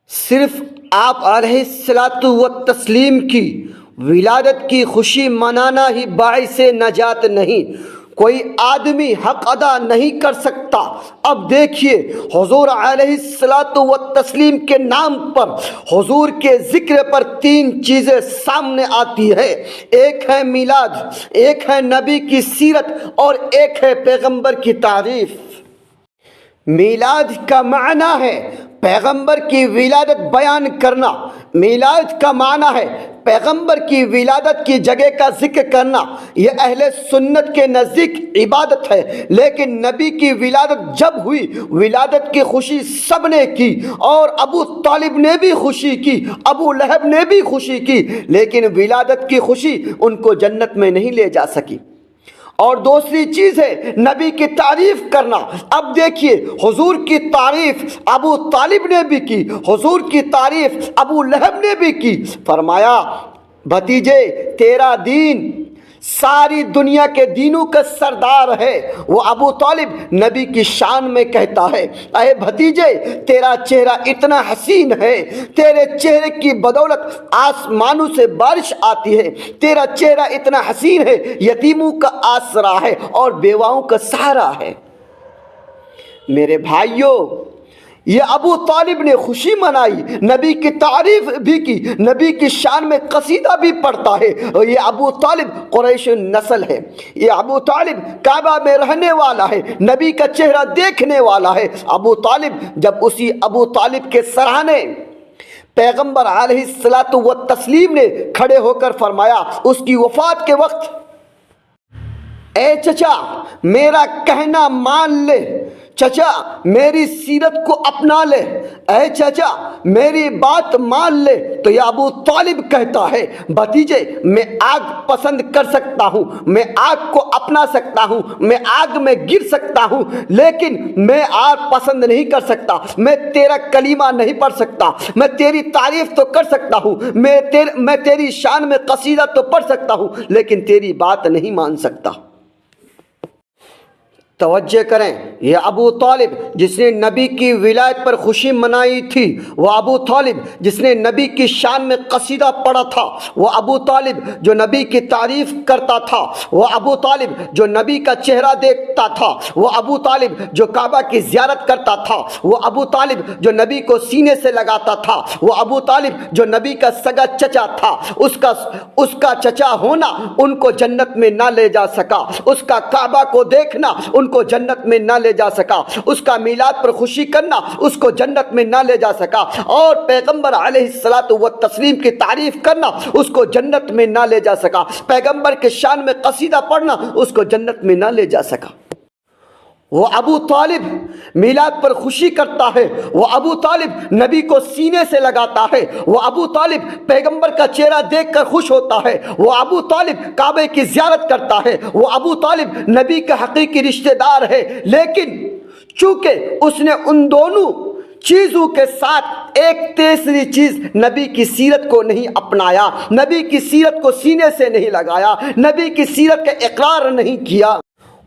صرف آپ علیہ الصلاۃ والتسلیم کی ولادت کی خوشی منانا ہی باعث نجات نہیں، کوئی آدمی حق ادا نہیں کر سکتا۔ اب دیکھیے، حضور علیہ الصلاۃ والتسلیم کے نام پر، حضور کے ذکر پر تین چیزیں سامنے آتی ہے۔ ایک ہے میلاد، ایک ہے نبی کی سیرت، اور ایک ہے پیغمبر کی تعریف۔ میلاد کا معنی ہے پیغمبر کی ولادت بیان کرنا، میلاد کا معنی ہے پیغمبر کی ولادت کی جگہ کا ذکر کرنا۔ یہ اہل سنت کے نزدیک عبادت ہے، لیکن نبی کی ولادت جب ہوئی، ولادت کی خوشی سب نے کی، اور ابو طالب نے بھی خوشی کی، ابو لہب نے بھی خوشی کی، لیکن ولادت کی خوشی ان کو جنت میں نہیں لے جا سکی۔ اور دوسری چیز ہے نبی کی تعریف کرنا۔ اب دیکھیے، حضور کی تعریف ابو طالب نے بھی کی، حضور کی تعریف ابو لہب نے بھی کی۔ فرمایا، بھتیجے تیرا دین ساری دنیا کے دینوں کا سردار ہے۔ وہ ابو طالب نبی کی شان میں کہتا ہے، اے بھتیجے تیرا چہرہ اتنا حسین ہے، تیرے چہرے کی بدولت آسمانوں سے بارش آتی ہے، تیرا چہرہ اتنا حسین ہے، یتیموں کا آسرا ہے اور بیواؤں کا سہارا ہے۔ میرے بھائیوں، یہ ابو طالب نے خوشی منائی، نبی کی تعریف بھی کی، نبی کی شان میں قصیدہ بھی پڑھتا ہے، اور یہ ابو طالب قریش نسل ہے، یہ ابو طالب کعبہ میں رہنے والا ہے، نبی کا چہرہ دیکھنے والا ہے۔ ابو طالب، جب اسی ابو طالب کے سرانے پیغمبر علیہ الصلاۃ والتسلیم نے کھڑے ہو کر فرمایا اس کی وفات کے وقت، اے چچا میرا کہنا مان لے، چچا میری سیرت کو اپنا لے، اے چچا میری بات مان لے، تو یہ ابو طالب کہتا ہے، بھتیجے میں آگ پسند کر سکتا ہوں، میں آگ کو اپنا سکتا ہوں، میں آگ میں گر سکتا ہوں، لیکن میں آگ پسند نہیں کر سکتا، میں تیرا کلمہ نہیں پڑھ سکتا، میں تیری تعریف تو کر سکتا ہوں، میں تیری شان میں قصیدہ تو پڑھ سکتا ہوں، لیکن تیری بات نہیں مان سکتا۔ توجہ کریں، یہ ابو طالب جس نے نبی کی ولادت پر خوشی منائی تھی، وہ ابو طالب جس نے نبی کی شان میں قصیدہ پڑھا تھا، وہ ابو طالب جو نبی کی تعریف کرتا تھا، وہ ابو طالب جو نبی کا چہرہ دیکھتا تھا، وہ ابو طالب جو کعبہ کی زیارت کرتا تھا، وہ ابو طالب جو نبی کو سینے سے لگاتا تھا، وہ ابو طالب جو نبی کا سگا چچا تھا۔ اس کا چچا ہونا ان کو جنت میں نہ لے جا سکا، اس کا کعبہ کو دیکھنا ان کو جنت میں نہ لے جا سکا، اس کا میلاد پر خوشی کرنا اس کو جنت میں نہ لے جا سکا، اور پیغمبر علیہ الصلاۃ والتسلیم کی تعریف کرنا اس کو جنت میں نہ لے جا سکا، پیغمبر کے شان میں قصیدہ پڑھنا اس کو جنت میں نہ لے جا سکا۔ وہ ابو طالب میلاد پر خوشی کرتا ہے، وہ ابو طالب نبی کو سینے سے لگاتا ہے، وہ ابو طالب پیغمبر کا چہرہ دیکھ کر خوش ہوتا ہے، وہ ابو طالب کعبے کی زیارت کرتا ہے، وہ ابو طالب نبی کا حقیقی رشتہ دار ہے، لیکن چونکہ اس نے ان دونوں چیزوں کے ساتھ ایک تیسری چیز نبی کی سیرت کو نہیں اپنایا، نبی کی سیرت کو سینے سے نہیں لگایا، نبی کی سیرت کا اقرار نہیں کیا،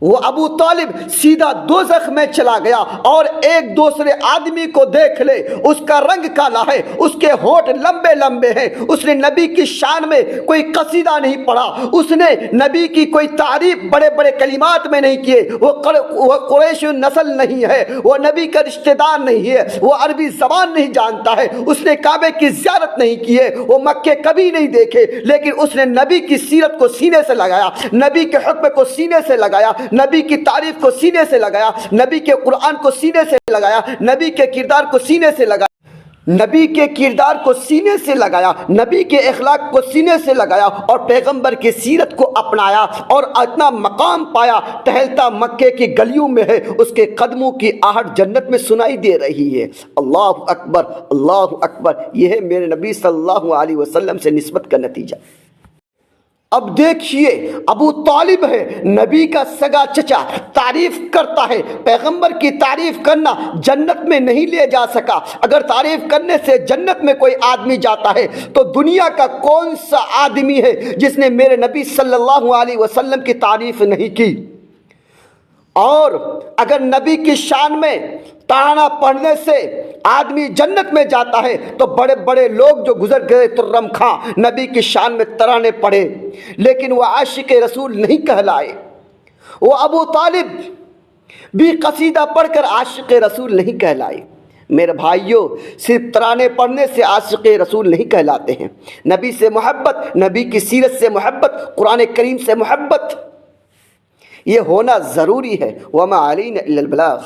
وہ ابو طالب سیدھا دوزخ میں چلا گیا۔ اور ایک دوسرے آدمی کو دیکھ لے، اس کا رنگ کالا ہے، اس کے ہونٹ لمبے لمبے ہیں، اس نے نبی کی شان میں کوئی قصیدہ نہیں پڑھا، اس نے نبی کی کوئی تعریف بڑے بڑے کلمات میں نہیں کیے، وہ قریش نسل نہیں ہے، وہ نبی کا رشتہ دار نہیں ہے، وہ عربی زبان نہیں جانتا ہے، اس نے کعبے کی زیارت نہیں کی ہے، وہ مکے کبھی نہیں دیکھے، لیکن اس نے نبی کی سیرت کو سینے سے لگایا، نبی کے حکم کو سینے سے لگایا، نبی کی تعریف کو سینے سے لگایا، نبی کے قرآن کو سینے سے لگایا، نبی کے کردار کو سینے سے لگایا، نبی کے کردار کو سینے سے لگایا، نبی کے اخلاق کو سینے سے لگایا، اور پیغمبر کی سیرت کو اپنایا، اور اتنا مقام پایا، ٹہلتا مکے کی گلیوں میں ہے، اس کے قدموں کی آہٹ جنت میں سنائی دے رہی ہے۔ اللہ اکبر، اللہ اکبر، یہ ہے میرے نبی صلی اللہ علیہ وسلم سے نسبت کا نتیجہ۔ اب دیکھیے، ابو طالب ہے نبی کا سگا چچا، تعریف کرتا ہے، پیغمبر کی تعریف کرنا جنت میں نہیں لے جا سکا۔ اگر تعریف کرنے سے جنت میں کوئی آدمی جاتا ہے تو دنیا کا کون سا آدمی ہے جس نے میرے نبی صلی اللہ علیہ وسلم کی تعریف نہیں کی؟ اور اگر نبی کی شان میں ترانہ پڑھنے سے آدمی جنت میں جاتا ہے تو بڑے بڑے لوگ جو گزر گئے ترم خاں نبی کی شان میں ترانے پڑھے لیکن وہ عاشق رسول نہیں کہلائے، وہ ابو طالب بھی قصیدہ پڑھ کر عاشق رسول نہیں کہلائے۔ میرے بھائیوں، صرف ترانے پڑھنے سے عاشق رسول نہیں کہلاتے ہیں۔ نبی سے محبت، نبی کی سیرت سے محبت، قرآن کریم سے محبت، یہ ہونا ضروری ہے۔ وما علینا الا البلاغ۔